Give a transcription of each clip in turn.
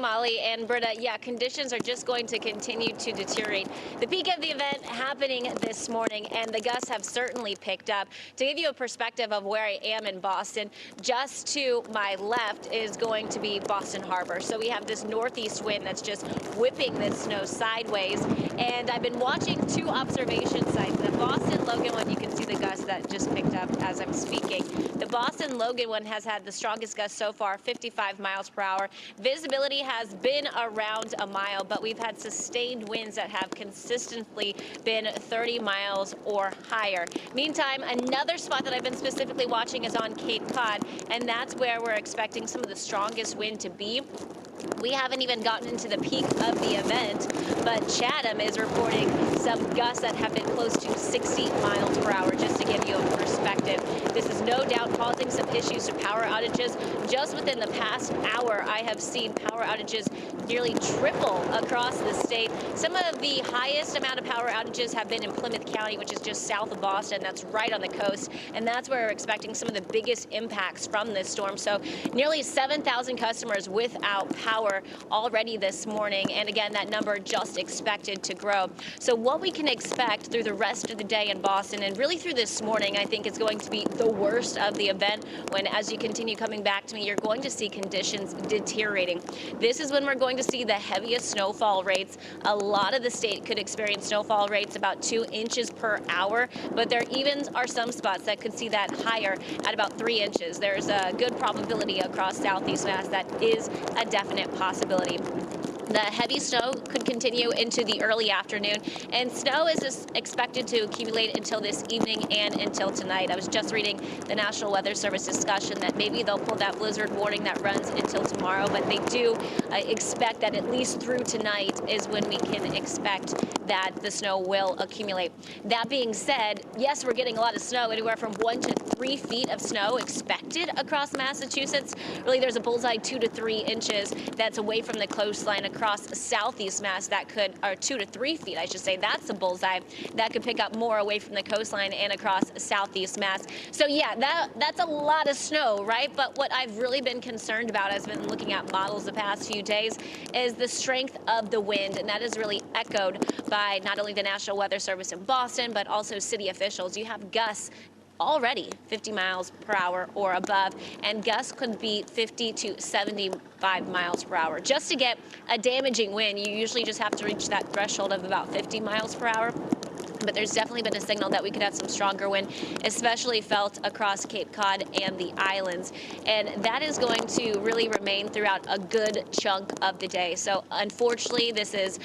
Molly and Britta. Yeah, conditions are just going to continue to deteriorate. The peak of the event happening this morning, and the gusts have certainly picked up. To give you a perspective of where I am in Boston, just to my left is going to be Boston Harbor. So we have this northeast wind that's just whipping this snow sideways. And I've been watching two observation sites. The Boston Logan one, you can see the gusts that just picked up as I'm speaking. The Boston Logan one has had the strongest gust so far, 55 miles per hour. Visibility has been around a mile, but we've had sustained winds that have consistently been 30 miles or higher. Meantime, another spot that I've been specifically watching is on Cape Cod, and that's where we're expecting some of the strongest wind to be. We haven't even gotten into the peak of the event, but Chatham is reporting some gusts that have been close to 60 miles per hour, just to give you a perspective. This is no doubt causing some issues to power outages. Just within the past hour, I have seen power outages nearly triple across the state. Some of the highest amount of power outages have been in Plymouth County, which is just south of Boston. That's right on the coast, and that's where we're expecting some of the biggest impacts from this storm. So nearly 7,000 customers without power already this morning, and again, that number just expected to grow. So what we can expect through the rest of the day in Boston, and really through this morning, I think is going to be the worst of the event, when as you continue coming back to me, you're going to see conditions deteriorating. This is when we're going to see the heaviest snowfall rates. A lot of the state could experience snowfall rates about 2 inches per hour, but there even are some spots that could see that higher at about 3 inches. There's a good probability across southeast Mass that is a definite possibility. The heavy snow could continue into the early afternoon, and snow is expected to accumulate until this evening and until tonight. I was just reading the National Weather Service discussion that maybe they'll pull that blizzard warning that runs until tomorrow, but they do expect that at least through tonight is when we can expect that the snow will accumulate. That being said, yes, we're getting a lot of snow, anywhere from 1 to 3 feet of snow expected across Massachusetts. Really, there's a bullseye 2 to 3 inches that's away from the coastline across southeast Mass. That could, or 2 to 3 feet, I should say, that's the bullseye. That could pick up more away from the coastline and across southeast Mass. So yeah, that's a lot of snow, right? But what I've really been concerned about, as I've been looking at models the past few days, is the strength of the wind, and that is really echoed by not only the National Weather Service in Boston, but also city officials. You have gusts already 50 miles per hour or above, and gusts could be 50 to 75 miles per hour. Just to get a damaging wind, you usually just have to reach that threshold of about 50 miles per hour. But there's definitely been a signal that we could have some stronger wind, especially felt across Cape Cod and the islands. And that is going to really remain throughout a good chunk of the day. So unfortunately, this is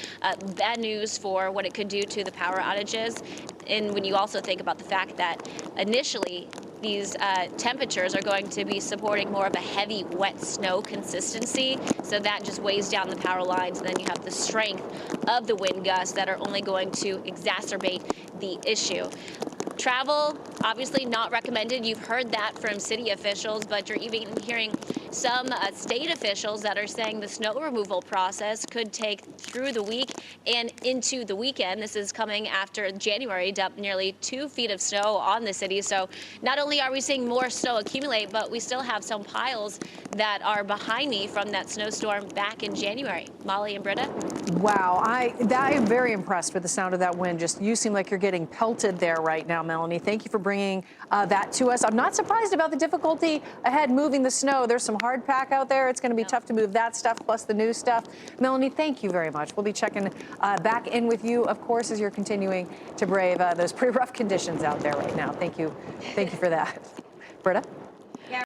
bad news for what it could do to the power outages. And when you also think about the fact that initially these temperatures are going to be supporting more of a heavy, wet snow consistency. So that just weighs down the power lines. And then you have the strength of the wind gusts that are only going to exacerbate the issue. Travel, obviously not recommended. You've heard that from city officials, but you're even hearing some state officials that are saying the snow removal process could take through the week and into the weekend. This is coming after January dumped nearly 2 feet of snow on the city. So not only are we seeing more snow accumulate, but we still have some piles that are behind me from that snowstorm back in January. Molly and Britta? Wow, I am very impressed with the sound of that wind. Just you seem like you're getting pelted there right now, Melanie. Thank you for bringing that to us. I'm not surprised about the difficulty ahead moving the snow. There's some hard pack out there. It's going to be tough to move that stuff plus the new stuff. Melanie, thank you very much. We'll be checking back in with you, of course, as you're continuing to brave those pretty rough conditions out there right now. Thank you. Thank you for that. Britta?